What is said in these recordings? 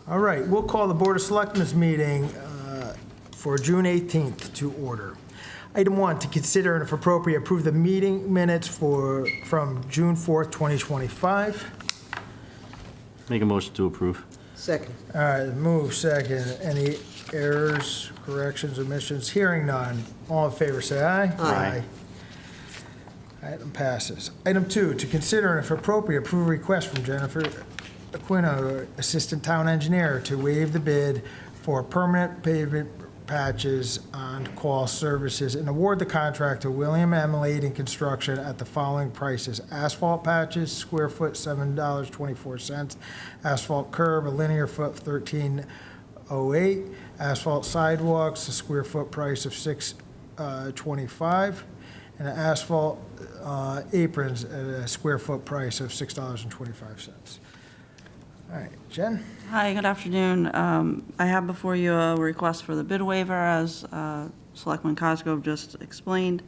All right, we'll call the Board of Selectmen's meeting for June 18th to order. Item 1, to consider and if appropriate, approve the meeting minutes from June 4th, 2025. Make a motion to approve. Second. All right, move second. Any errors, corrections, omissions? Hearing none. All in favor, say aye. Aye. Item passes. Item 2, to consider and if appropriate, approve a request from Jennifer Aquino, Assistant Town Engineer, to waive the bid for permanent pavement patches on-call services and award the contract to William M. Layden Construction at the following prices: asphalt patches, square foot $7.24, asphalt curb, a linear foot $13.08, asphalt sidewalks, a square foot price of $6.25, and asphalt aprons at a square foot price of $6.25. All right, Jen? Hi, good afternoon. I have before you a request for the bid waiver, as Selectman Cosgrove just explained.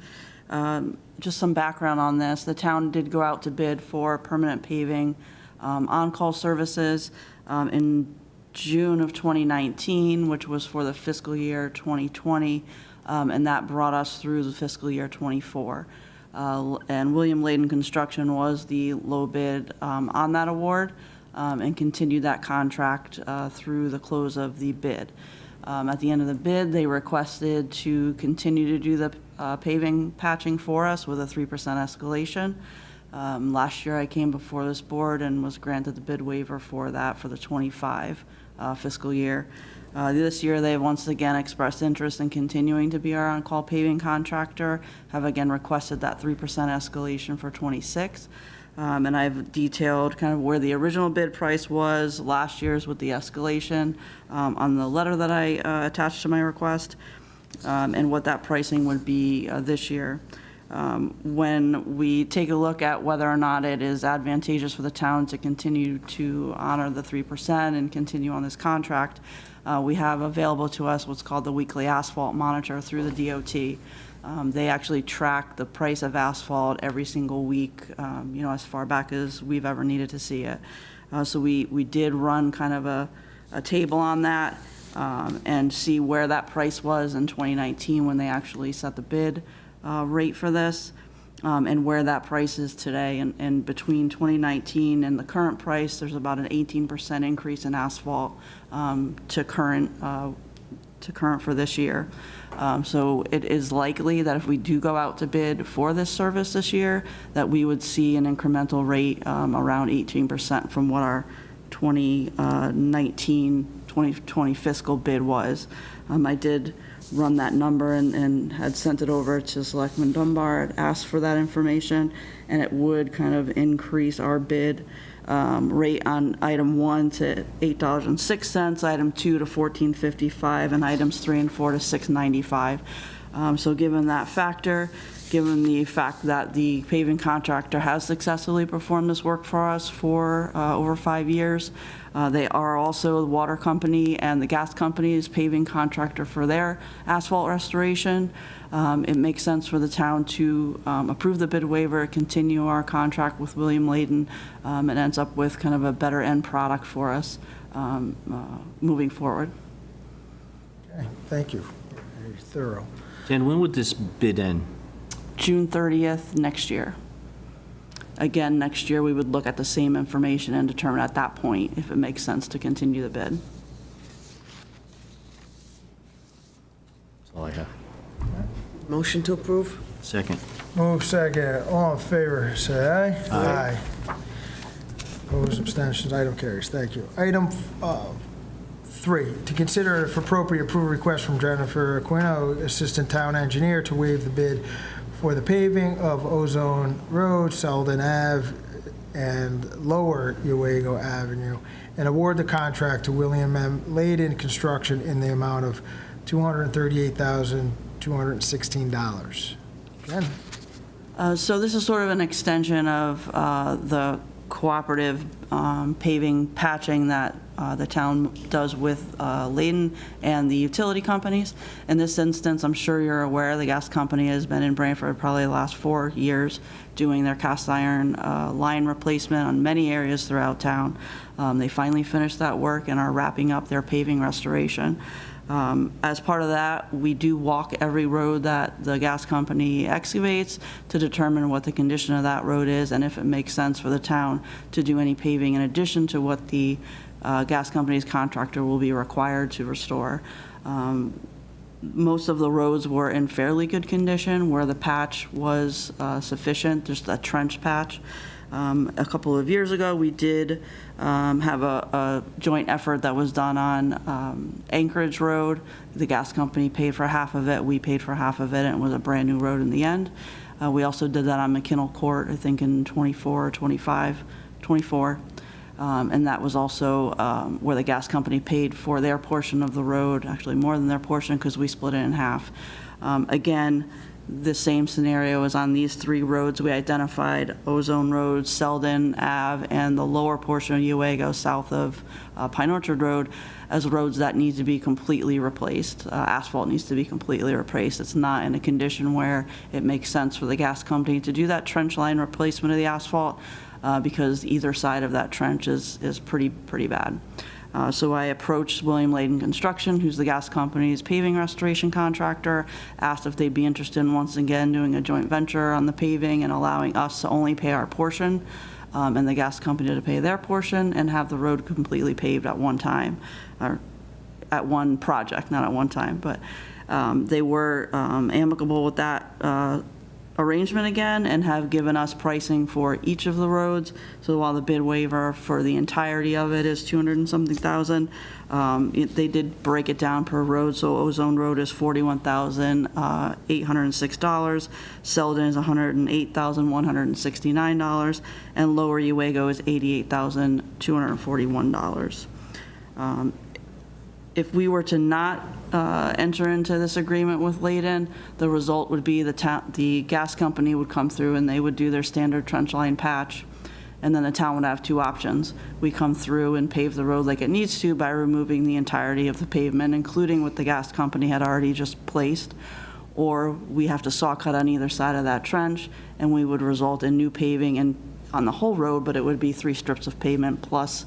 Just some background on this. The town did go out to bid for permanent paving on-call services in June of 2019, which was for the fiscal year 2020, and that brought us through the fiscal year 24. And William Layden Construction was the low bid on that award, and continued that contract through the close of the bid. At the end of the bid, they requested to continue to do the paving patching for us with a 3% escalation. Last year I came before this board and was granted the bid waiver for that for the 25 fiscal year. This year they have once again expressed interest in continuing to be our on-call paving contractor, have again requested that 3% escalation for 26. And I've detailed kind of where the original bid price was last year's with the escalation on the letter that I attached to my request, and what that pricing would be this year. When we take a look at whether or not it is advantageous for the town to continue to honor the 3% and continue on this contract, we have available to us what's called the weekly asphalt monitor through the DOT. They actually track the price of asphalt every single week, as far back as we've ever needed to see it. So we did run kind of a table on that and see where that price was in 2019 when they actually set the bid rate for this, and where that price is today. And between 2019 and the current price, there's about an 18% increase in asphalt to current for this year. So it is likely that if we do go out to bid for this service this year, that we would see an incremental rate around 18% from what our 2019-2020 fiscal bid was. I did run that number and had sent it over to Selectman Dunbar, had asked for that information, and it would kind of increase our bid rate on item 1 to $8.06, item 2 to $14.55, and items 3 and 4 to $6.95. So given that factor, given the fact that the paving contractor has successfully performed this work for us for over 5 years, they are also the water company and the gas company's paving contractor for their asphalt restoration. It makes sense for the town to approve the bid waiver, continue our contract with William Layden, and ends up with kind of a better end product for us moving forward. Okay, thank you. Very thorough. Jen, when would this bid end? June 30th next year. Again, next year we would look at the same information and determine at that point if it makes sense to continue the bid. That's all I have. Motion to approve? Second. Move second. All in favor, say aye. Aye. Opposed, abstentions, item carries. Thank you. Item 3, to consider if appropriate, approve a request from Jennifer Aquino, Assistant Town Engineer, to waive the bid for the paving of Ozone Road, Selden Ave, and Lower Ewego Avenue, and award the contract to William M. Layden Construction in the amount of $238,216. Jen? So this is sort of an extension of the cooperative paving patching that the town does with Layden and the utility companies. In this instance, I'm sure you're aware, the gas company has been in Branford probably the last 4 years doing their cast iron line replacement on many areas throughout town. They finally finished that work and are wrapping up their paving restoration. As part of that, we do walk every road that the gas company excavates to determine what the condition of that road is and if it makes sense for the town to do any paving in addition to what the gas company's contractor will be required to restore. Most of the roads were in fairly good condition where the patch was sufficient, just a trench patch. A couple of years ago, we did have a joint effort that was done on Anchorage Road. The gas company paid for half of it, we paid for half of it, and it was a brand-new road in the end. We also did that on McKinnell Court, I think in 24 or 25, 24. And that was also where the gas company paid for their portion of the road, actually more than their portion because we split it in half. Again, the same scenario is on these 3 roads we identified: Ozone Road, Selden Ave, and the lower portion of Uego south of Pine Orchard Road as roads that need to be completely replaced. Asphalt needs to be completely replaced. It's not in a condition where it makes sense for the gas company to do that trench line replacement of the asphalt because either side of that trench is pretty bad. So I approached William Layden Construction, who's the gas company's paving restoration contractor, asked if they'd be interested in once again doing a joint venture on the paving and allowing us to only pay our portion and the gas company to pay their portion and have the road completely paved at one time, or at one project, not at one time. But they were amicable with that arrangement again and have given us pricing for each of the roads. So while the bid waiver for the entirety of it is 200 and something thousand, they did break it down per road. So Ozone Road is $41,806, Selden is $108,169, and Lower Uego is $88,241. If we were to not enter into this agreement with Layden, the result would be the gas company would come through and they would do their standard trench line patch, and then the town would have 2 options. We come through and pave the road like it needs to by removing the entirety of the pavement, including what the gas company had already just placed, or we have to saw cut on either side of that trench, and we would result in new paving and on the whole road, but it would be 3 strips of pavement plus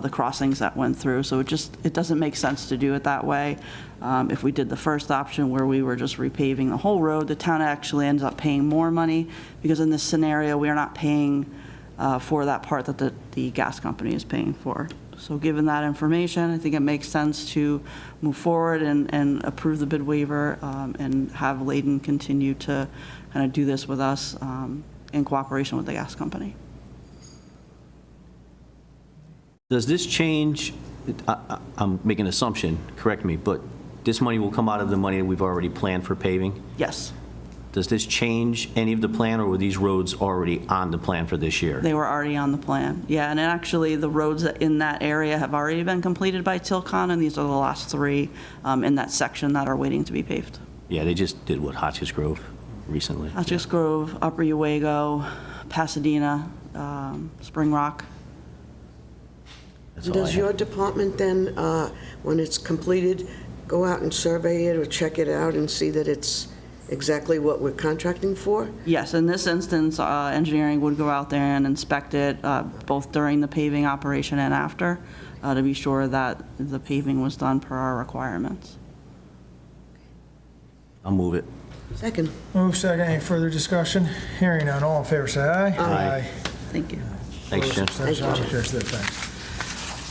the crossings that went through. So it doesn't make sense to do it that way. If we did the first option where we were just repaving the whole road, the town actually ends up paying more money because in this scenario, we are not paying for that part that the gas company is paying for. So given that information, I think it makes sense to move forward and approve the bid waiver and have Layden continue to kind of do this with us in cooperation with the gas company. Does this change, I'm making an assumption, correct me, but this money will come out of the money that we've already planned for paving? Yes. Does this change any of the plan, or were these roads already on the plan for this year? They were already on the plan. Yeah, and actually the roads in that area have already been completed by Tilcon, and these are the last 3 in that section that are waiting to be paved. Yeah, they just did what, Hotchkiss Grove recently? Hotchkiss Grove, Upper Uego, Pasadena, Spring Rock. That's all I Does have. your department then, when it's completed, go out and survey it or check it out and see that it's exactly what we're contracting for? Yes, in this instance, engineering would go out there and inspect it, both during the paving operation and after, to be sure that the paving was done per our requirements. I'll move it. Second. Move second. Any further discussion? Hearing none. All in favor, say aye. Aye. Thank you. Thanks, Jim. Opposed, abstentions, motion carries. Thanks.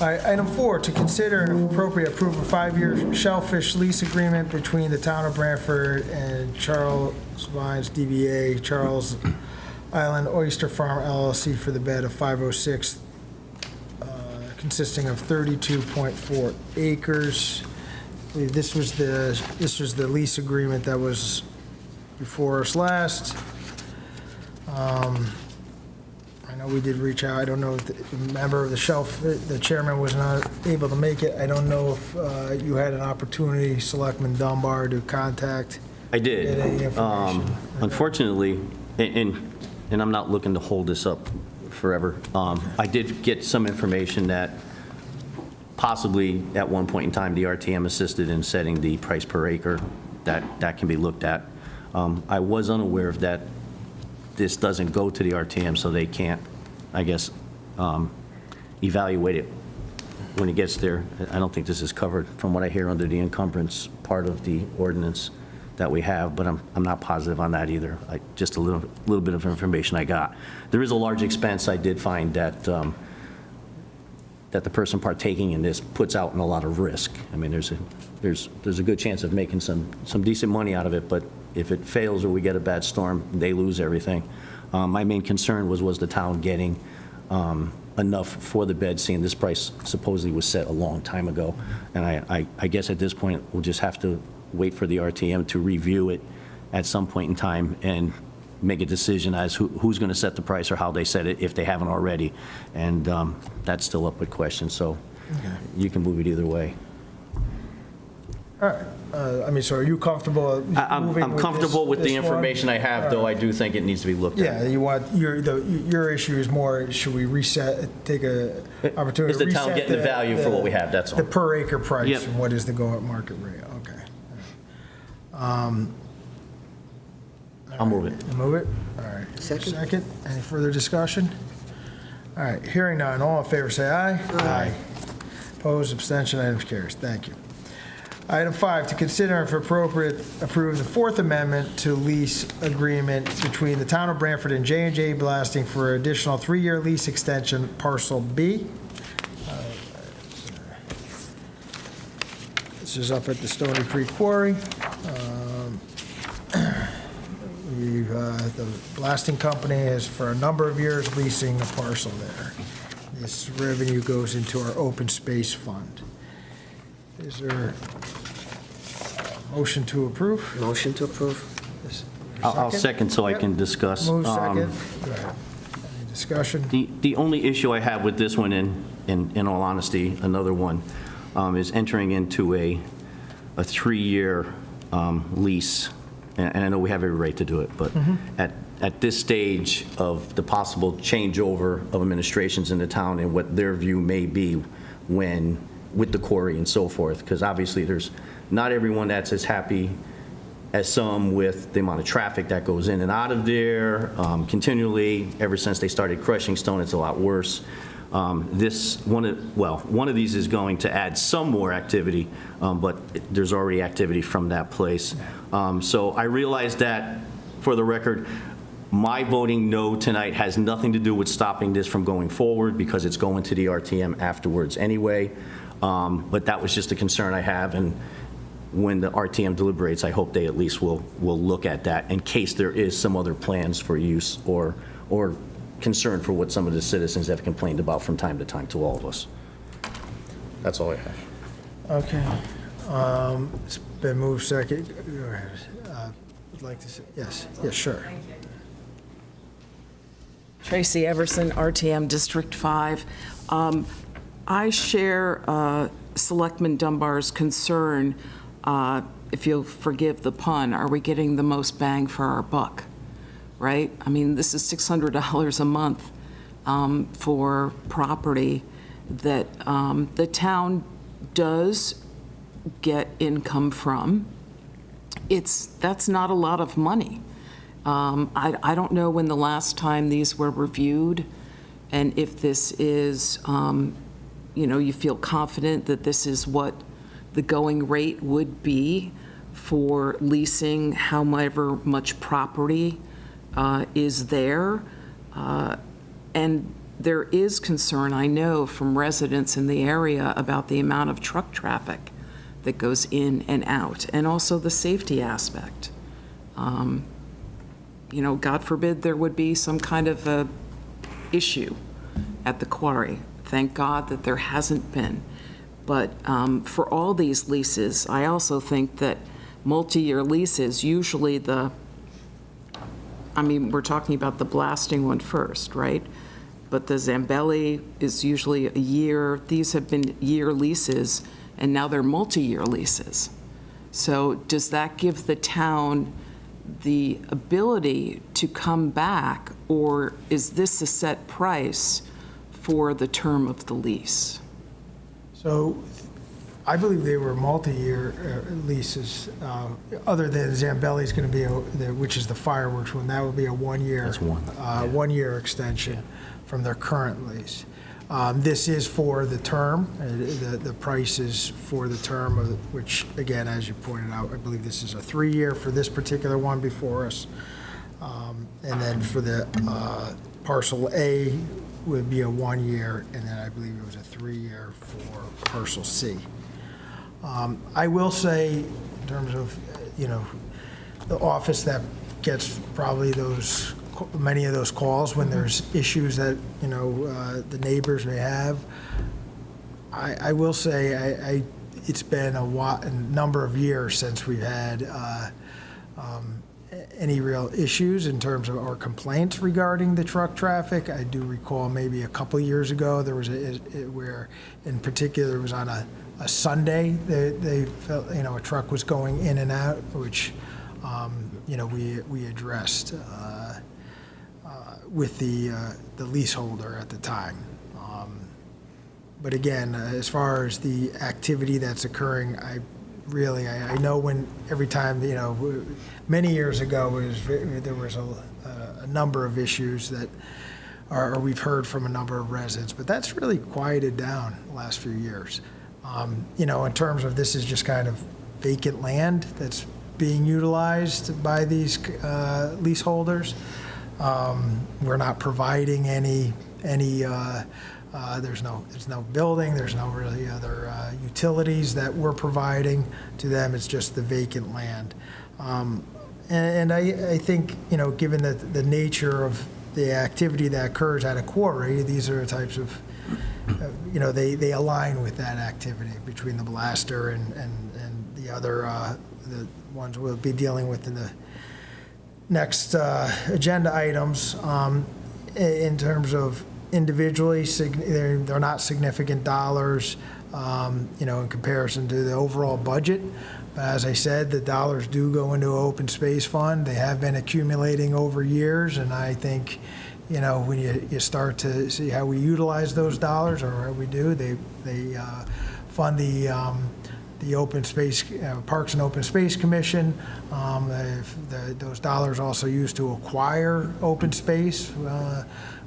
All right, item 4, to consider and if appropriate, approve a 5-year shellfish lease agreement between the town of Branford and Charles Vines DBA Charles Island Oyster Farm LLC for the bed of 506, consisting of 32.4 acres. I believe this was the lease agreement that was before us last. I know we did reach out. I don't know if the member of the chairman was not able to make it. I don't know if you had an opportunity, Selectman Dunbar, to contact. I did. Get any information. Unfortunately, and I'm not looking to hold this up forever, I did get some information that possibly, at one point in time, the RTM assisted in setting the price per acre. That can be looked at. I was unaware of that. This doesn't go to the RTM, so they can't, I guess, evaluate it when it gets there. I don't think this is covered, from what I hear, under the encumbrance part of the ordinance that we have, but I'm not positive on that either. Just a little bit of information I got. There is a large expense I did find that that the person partaking in this puts out in a lot of risk. I mean, there's a good chance of making some decent money out of it, but if it fails or we get a bad storm, they lose everything. My main concern was the town getting enough for the bed, seeing this price supposedly was set a long time ago. And I guess at this point, we'll just have to wait for the RTM to review it at some point in time and make a decision as who's going to set the price or how they set it, if they haven't already. And that's still up with question, so you can move it either way. All right. I mean, so are you comfortable moving I'm comfortable with the this one? information I have, though I do think it needs to be looked at. Yeah, you want, your issue is more, should we take a opportunity Is to the town reset getting the value for what we have, that's all. The per acre price, Yep. and what is the going market rate? Okay. I'll move it. You move it? All right. Second. Any further discussion? All right, hearing none, all in favor, say aye. Aye. Opposed, abstention, items carries. Thank you. Item 5, to consider and if appropriate, approve the Fourth Amendment to lease agreement between the town of Branford and J&J Blasting for additional 3-year lease extension, parcel B. This is up at the Stony Creek Quarry. The blasting company is for a number of years leasing a parcel there. This revenue goes into our open space fund. Is there a motion to approve? Motion to approve. I'll second so I can discuss. Move second. Go ahead. Any discussion? The only issue I have with this one, in all honesty, another one, is entering into a 3-year lease. And I know we have every right to do it, but at this stage of the possible changeover of administrations in the town and what their view may be with the quarry and so forth, because obviously there's not everyone that's as happy as some with the amount of traffic that goes in and out of there continually. Ever since they started crushing stone, it's a lot worse. One of these is going to add some more activity, but there's already activity from that place. So I realize that, for the record, my voting no tonight has nothing to do with stopping this from going forward, because it's going to the RTM afterwards anyway. But that was just a concern I have, and when the RTM deliberates, I hope they at least will look at that in case there is some other plans for use or concern for what some of the citizens have complained about from time to time to all of us. That's all I have. Okay. It's been moved second. Go ahead. Would like to say, yes, sure. Tracy Everson, RTM District 5. I share Selectman Dunbar's concern, if you'll forgive the pun, are we getting the most bang for our buck, right? I mean, this is $600 a month for property that the town does get income from. That's not a lot of money. I don't know when the last time these were reviewed, and if this is, you feel confident that this is what the going rate would be for leasing however much property is there. And there is concern, I know, from residents in the area about the amount of truck traffic that goes in and out, and also the safety aspect. God forbid there would be some kind of a issue at the quarry. Thank God that there hasn't been. But for all these leases, I also think that multi-year leases, usually we're talking about the blasting one first, right? But the Zambelli is usually a year. These have been year leases, and now they're multi-year leases. So does that give the town the ability to come back, or is this a set price for the term of the lease? So I believe they were multi-year leases, other than Zambelli's going to be, which is the fireworks one, that would be a one-year. That's one. One-year extension from their current lease. This is for the term, the price is for the term, which, again, as you pointed out, I believe this is a 3-year for this particular one before us. And then for the parcel A would be a 1-year, and then I believe it was a 3-year for parcel C. I will say, in terms of, the office that gets probably many of those calls when there's issues that, the neighbors may have, I will say, it's been a number of years since we've had any real issues in terms of our complaints regarding the truck traffic. I do recall maybe a couple of years ago, there was where, in particular, it was on a Sunday, they felt, a truck was going in and out, which, we addressed with the leaseholder at the time. But again, as far as the activity that's occurring, I know every time, many years ago, there was a number of issues that we've heard from a number of residents, but that's really quieted down the last few years. In terms of, this is just kind of vacant land that's being utilized by these leaseholders. We're not providing any there's no building, there's no really other utilities that we're providing to them. It's just the vacant land. And I think, given the nature of the activity that occurs at a quarry, these are the types of, they align with that activity between the blaster and the other, the ones we'll be dealing with in the next agenda items. In terms of individually, they're not significant dollars, in comparison to the overall budget. But as I said, the dollars do go into an open space fund. They have been accumulating over years, and I think, when you start to see how we utilize those dollars, or how we do, they fund the open space, Parks and Open Space Commission. Those dollars also used to acquire open space,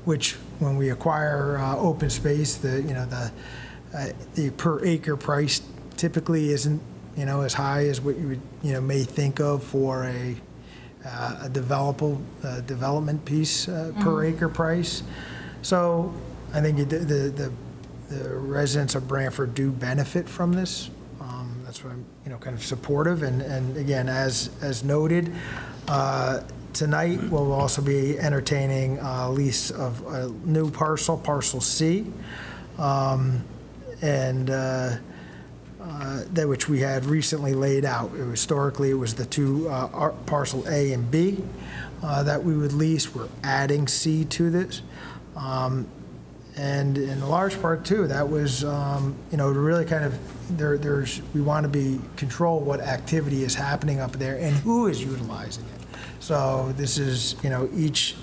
which when we acquire open space, the per acre price typically isn't, as high as what you would, may think of for a development piece per acre price. So I think the residents of Branford do benefit from this. That's why I'm, kind of supportive. And again, as noted, tonight we'll also be entertaining a lease of a new parcel, parcel C, that which we had recently laid out. Historically, it was the two parcel A and B that we would lease. We're adding C to this. And in large part, too, that was, to really kind of, we want to control what activity is happening up there and who is utilizing it. So this is, each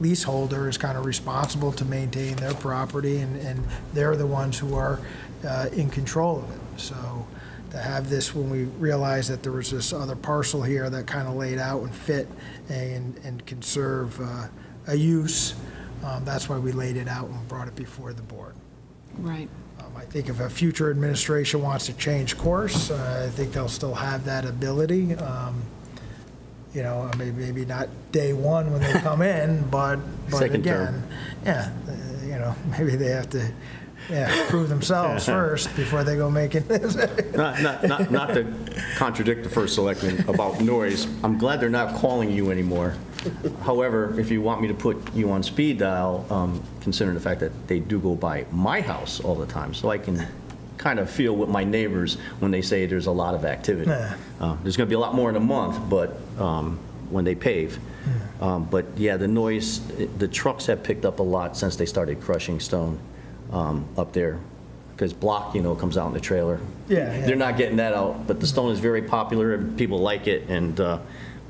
leaseholder is kind of responsible to maintain their property, and they're the ones who are in control of it. So to have this, when we realized that there was this other parcel here that kind of laid out and fit and can serve a use, that's why we laid it out and brought it before the board. Right. I think if a future administration wants to change course, I think they'll still have that ability. Maybe not day one when they come in, but Second again, term. Maybe they have to prove themselves first before they go making this. Not to contradict the first selectman about noise, I'm glad they're not calling you anymore. However, if you want me to put you on speed dial, considering the fact that they do go by my house all the time, so I can kind of feel with my neighbors when they say there's a lot of activity. There's going to be a lot more in a month, but when they pave. But yeah, the noise, the trucks have picked up a lot since they started crushing stone up there, because block, comes out in the trailer. Yeah. They're not getting that out, but the stone is very popular and people like it, and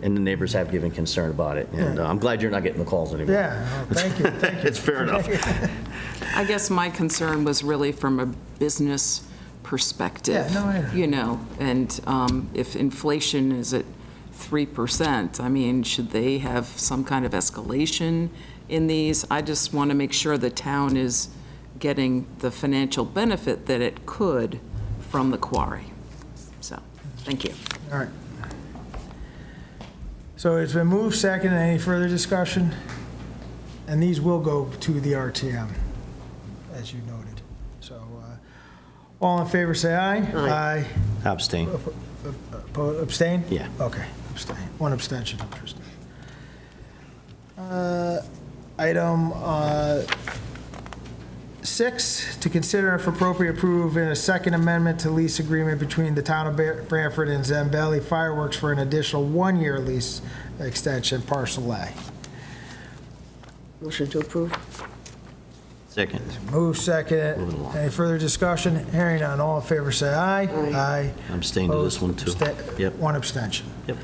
and the neighbors have given concern about it. And I'm glad you're not getting the calls anymore. Yeah, well, thank you. Thank you. It's fair enough. I guess my concern was really from a business perspective. Yeah, no, I know. You know, and if inflation is at 3%, I mean, should they have some kind of escalation in these? I just want to make sure the town is getting the financial benefit that it could from the quarry. So, thank you. All right. So it's been moved second. Any further discussion? And these will go to the RTM, as you noted. So, all in favor, say aye. Aye. Abstain. Abstain? Yeah. Okay, abstain. One abstention. Item 6, to consider if appropriate approve in a second amendment to lease agreement between the town of Branford and Zambelli Fireworks for an additional 1-year lease extension, parcel A. Motion to approve? Second. Move second. Moving along. Any further discussion? Hearing none. All in favor, say aye. Aye. Abstain to this one, too. Yep. One abstention. Yep.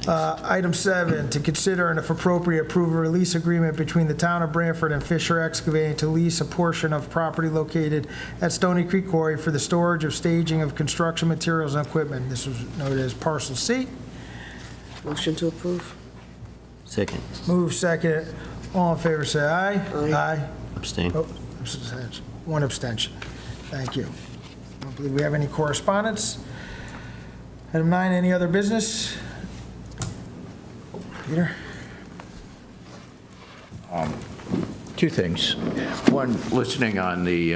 Item 7, to consider and if appropriate, approve a release agreement between the town of Branford and Fisher Excavating to lease a portion of property located at Stony Creek Quarry for the storage of staging of construction materials and equipment. This was noted as parcel C. Motion to approve? Second. Move second. All in favor, say aye. Aye. Abstain. Oh, abstention. One abstention. Thank you. I don't believe we have any correspondence. Item 9, any other business? Peter? Two things. One, listening on the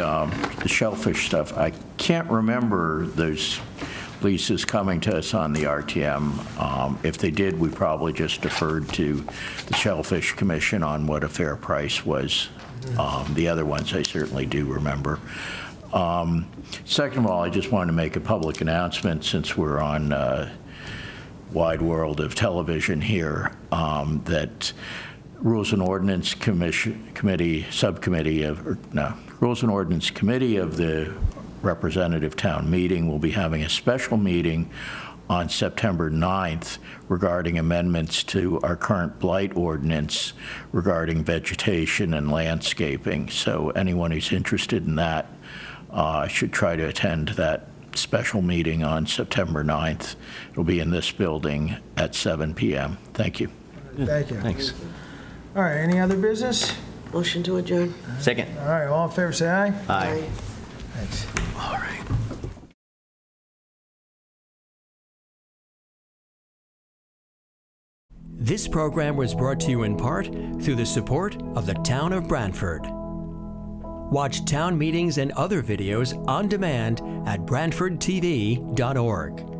shellfish stuff, I can't remember those leases coming to us on the RTM. If they did, we probably just deferred to the Shellfish Commission on what a fair price was. The other ones I certainly do remember. Second of all, I just wanted to make a public announcement since we're on wide world of television here, that Rules and Ordinance Committee Rules and Ordinance Committee of the Representative Town Meeting will be having a special meeting on September 9th regarding amendments to our current blight ordinance regarding vegetation and landscaping. So anyone who's interested in that should try to attend that special meeting on September 9th. It'll be in this building at 7 p.m. Thank you. Thank you. Thanks. All right, any other business? Motion to adjourn? Second. All right, all in favor, say aye. Aye. Thanks. All right. This program was brought to you in part through the support of the Town of Branford. Watch town meetings and other videos on demand at BranfordTV.org.